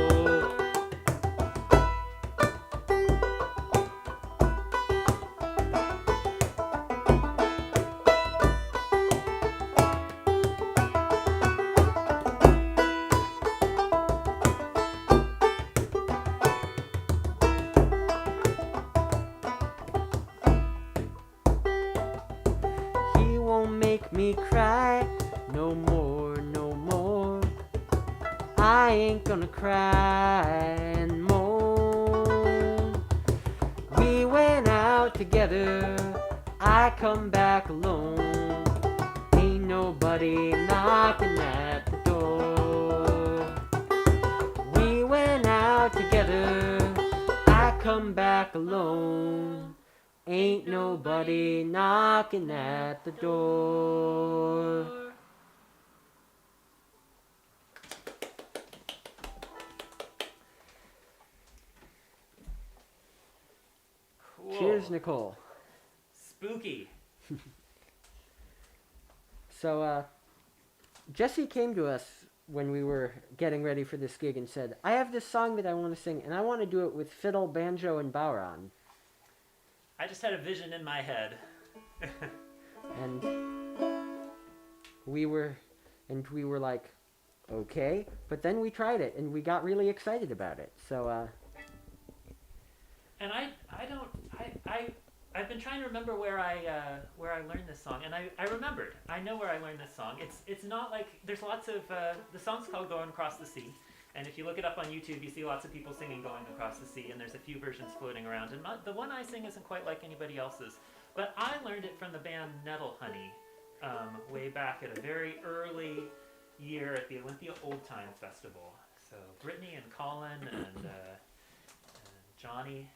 He won't make me cry no more, no more. I ain't gonna cry and moan. We went out together, I come back alone. Ain't nobody knocking at the door. We went out together, I come back alone. Ain't nobody knocking at the door. Cool. Cheers, Nicole. Spooky. So, Jesse came to us when we were getting ready for this gig and said, I have this song that I want to sing, and I want to do it with fiddle, banjo, and bowron. I just had a vision in my head. And we were like, okay. But then we tried it, and we got really excited about it. So, And I've been trying to remember where I learned this song, and I remembered. I know where I learned this song. It's not like there's lots of the song's called "Going Across the Sea," and if you look it up on YouTube, you see lots of people singing "Going Across the Sea," and there's a few versions floating around. And the one I sing isn't quite like anybody else's, but I learned it from the band Nettle Honey, way back at a very early year at the Olympia Old Time Festival. So Brittany and Colin and Johnny,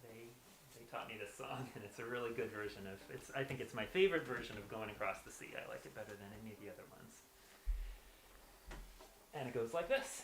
they taught me this song, and it's a really good version of it's. I think it's my favorite version of "Going Across the Sea." I like it better than any of the other ones. And it goes like this.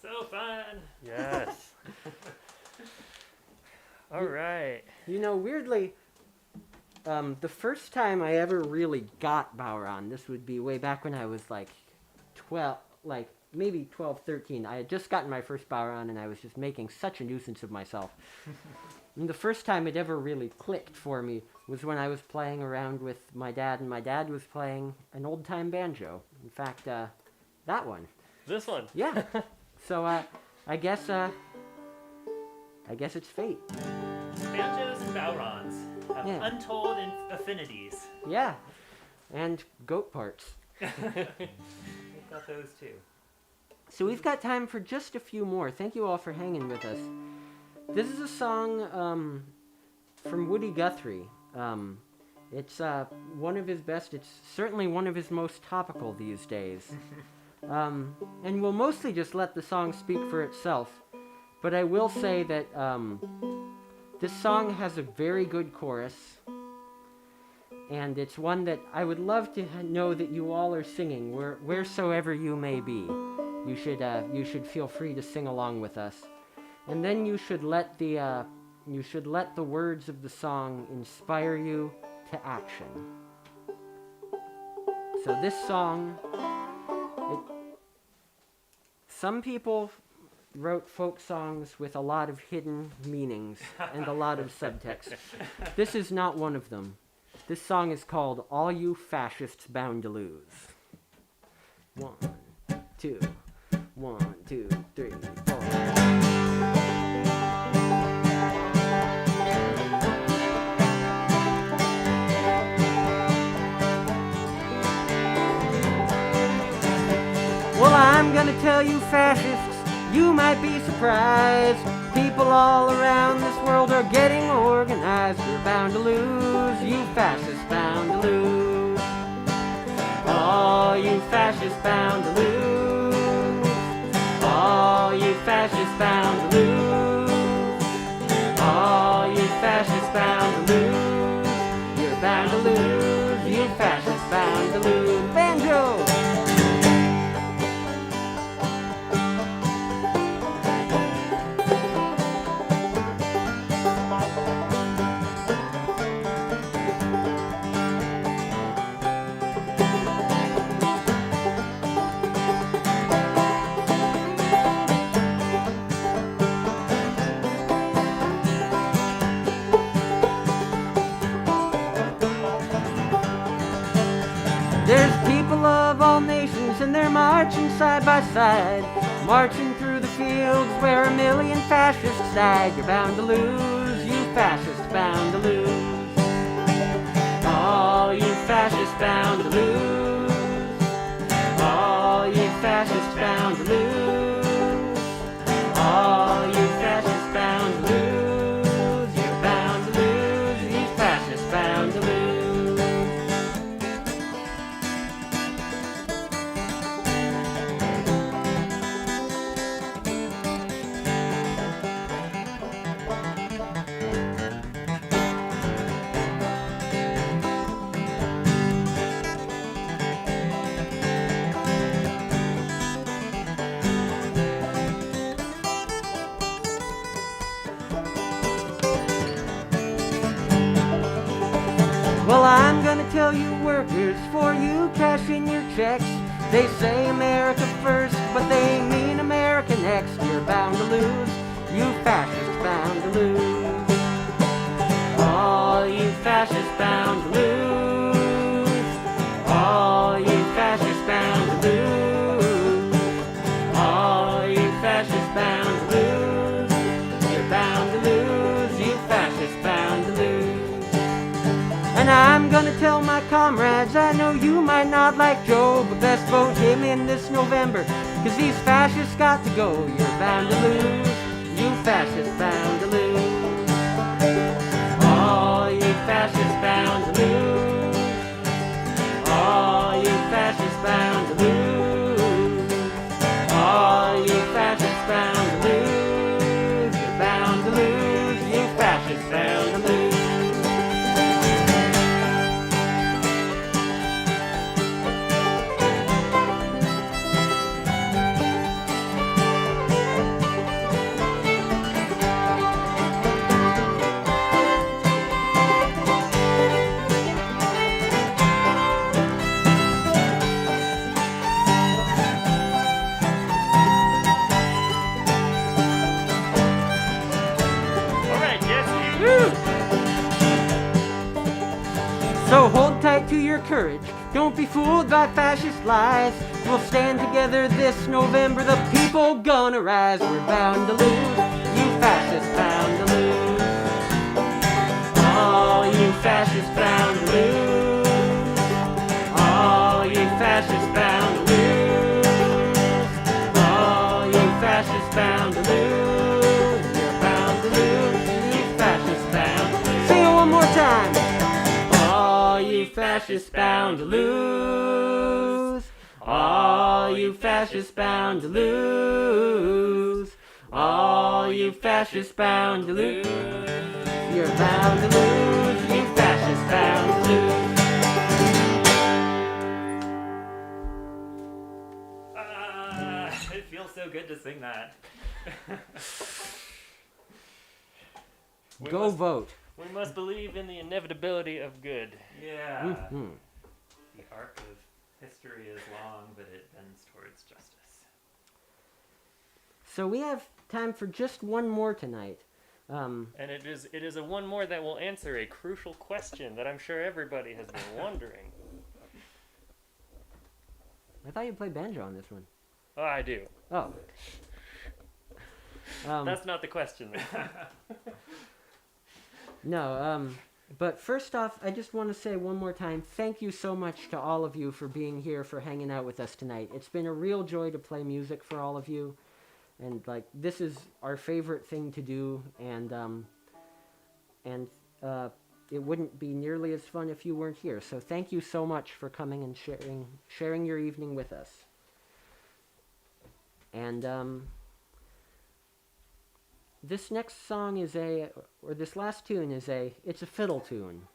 So fun. Yes. All right. You know, weirdly, the first time I ever really got Bauron, this would be way back when I was like 12, like maybe 12, 13. I had just gotten my first Bauron and I was just making such a nuisance of myself. And the first time it ever really clicked for me was when I was playing around with my dad, and my dad was playing an old-time banjo. In fact, that one. This one. Yeah. So, I guess it's fate. Banjos and Baurons have Yeah. untold affinities. Yeah. And goat parts. We've got those too. So we've got time for just a few more. Thank you all for hanging with us. This is a song from Woody Guthrie. It's one of his best. It's certainly one of his most topical these days. And we'll mostly just let the song speak for itself. But I will say that this song has a very good chorus. And it's one that I would love to know that you all are singing wheresoever you may be. You should feel free to sing along with us. And then you should let the words of the song inspire you to action. So this song, some people wrote folk songs with a lot of hidden meanings and a lot of subtext. This is not one of them. This song is called All You Fascists Bound to Lose. 1, 2, 1, 2, 3, 4. Well, I'm gonna tell you fascists, you might be surprised. People all around this world are getting organized. You're bound to lose, you fascists bound to lose. All you fascists bound to lose. All you fascists bound to lose. All you fascists bound to lose. You're bound to lose, you fascists bound to lose. Banjo! There's people of all nations and they're marching side by side, marching through the fields where 1 million fascists died. You're bound to lose, you fascists bound to lose. All you fascists bound to lose. All you fascists bound to lose. All you fascists bound to lose. You're bound to lose, you fascists bound to lose. Well, I'm gonna tell you workers, for you cash in your checks. They say America first, but they mean America next. You're bound to lose, you fascists bound to lose. All you fascists bound to lose. All you fascists bound to lose. All you fascists bound to lose. You're bound to lose, you fascists bound to lose. And I'm gonna tell my comrades, I know you might not like Joe, but best vote him in this November, 'cause these fascists got to go. You're bound to lose, you fascists bound to lose. All you fascists bound to lose. All you fascists bound to lose. All you fascists bound to lose. You're bound to lose, you fascists bound to lose. courage. Don't be fooled by fascist lies. We'll stand together this November. The people gonna rise. We're bound to lose. You fascists bound to lose. All you fascists bound to lose. All you fascists bound to lose. All you fascists bound to lose. You're bound to lose. You fascists bound to lose. Sing it one more time. All you fascists bound to lose. All you fascists bound to lose. All you fascists bound to lose. You're bound to lose. You fascists bound to lose. It feels so good to sing that. Go vote. We must believe in the inevitability of good. Yeah. Mm-hmm. The arc of history is long, but it bends towards justice. So we have time for just one more tonight. And it is a one more that will answer a crucial question that I'm sure everybody has been wondering. I thought you played banjo on this one. Oh, I do. Oh. That's not the question, though. No, but first off, I just want to say one more time, thank you so much to all of you for being here, for hanging out with us tonight. It's been a real joy to play music for all of you, and like this is our favorite thing to do, and it wouldn't be nearly as fun if you weren't here. So thank you so much for coming and sharing your evening with us. And this next song is this last tune is it's a fiddle tune.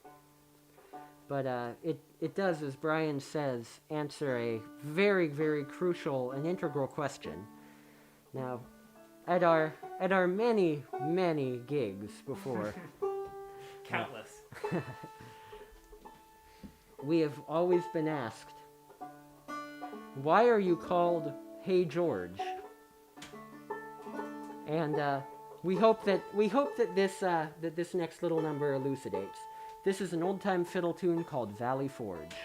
But it does, as Brian says, answer a very, very crucial and integral question. Now, at our many, many gigs before, Countless. we have always been asked, why are you called Hey George? And we hope that this next little number elucidates. This is an old-time fiddle tune called Valley Forge.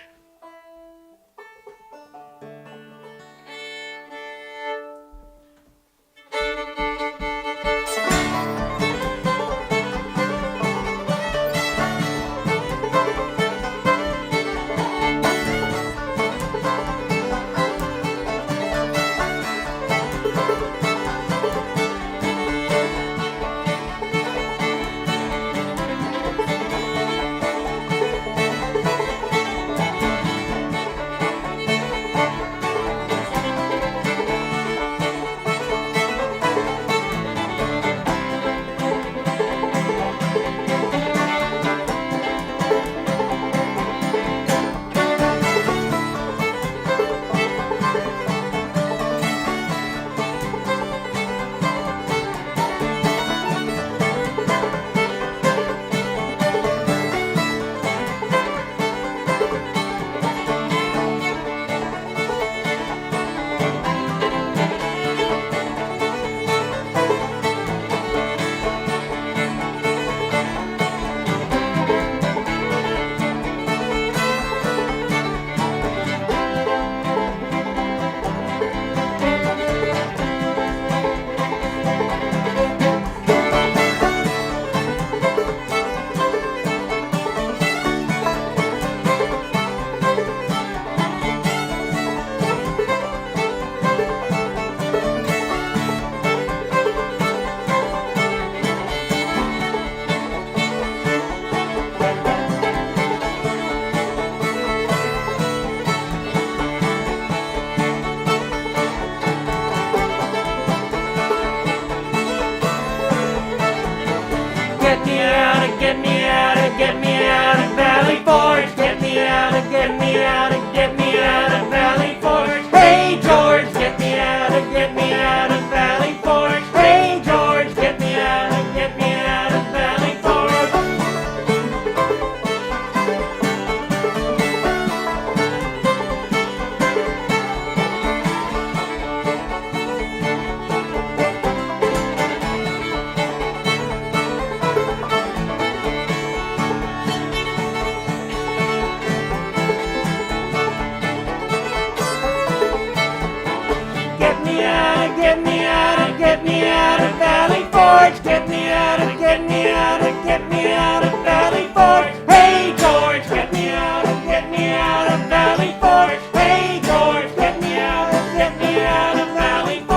Get me out of Valley Forge. Get me out of, get me out of, get me out of Valley Forge. Hey George, get me out of Valley Forge. Hey George, get me out of Valley Forge. George, get me out of, get me out of, get me out of Valley Forge. Hey George, get me out of, get me out of Valley Forge. Hey George, get me out of, get me out of Valley Forge.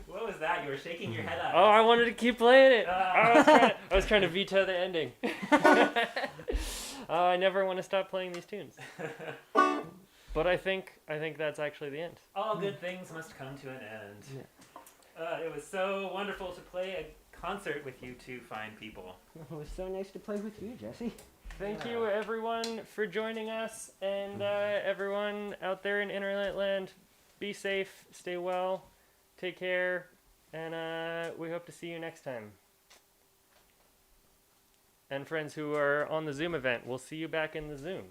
What was that? You were shaking your head at Oh, us. I wanted to keep playing it. Ah. I was trying to veto the ending. I never want to stop playing these tunes. But I think that's actually the end. All good things must come to an end. It was so wonderful to play a concert with you two fine people. It was so nice to play with you, Jesse. Thank you, everyone, for joining us, and everyone out there in Internet land, be safe, stay well, take care, and we hope to see you next time. And friends who are on the Zoom event, we'll see you back in the Zoom.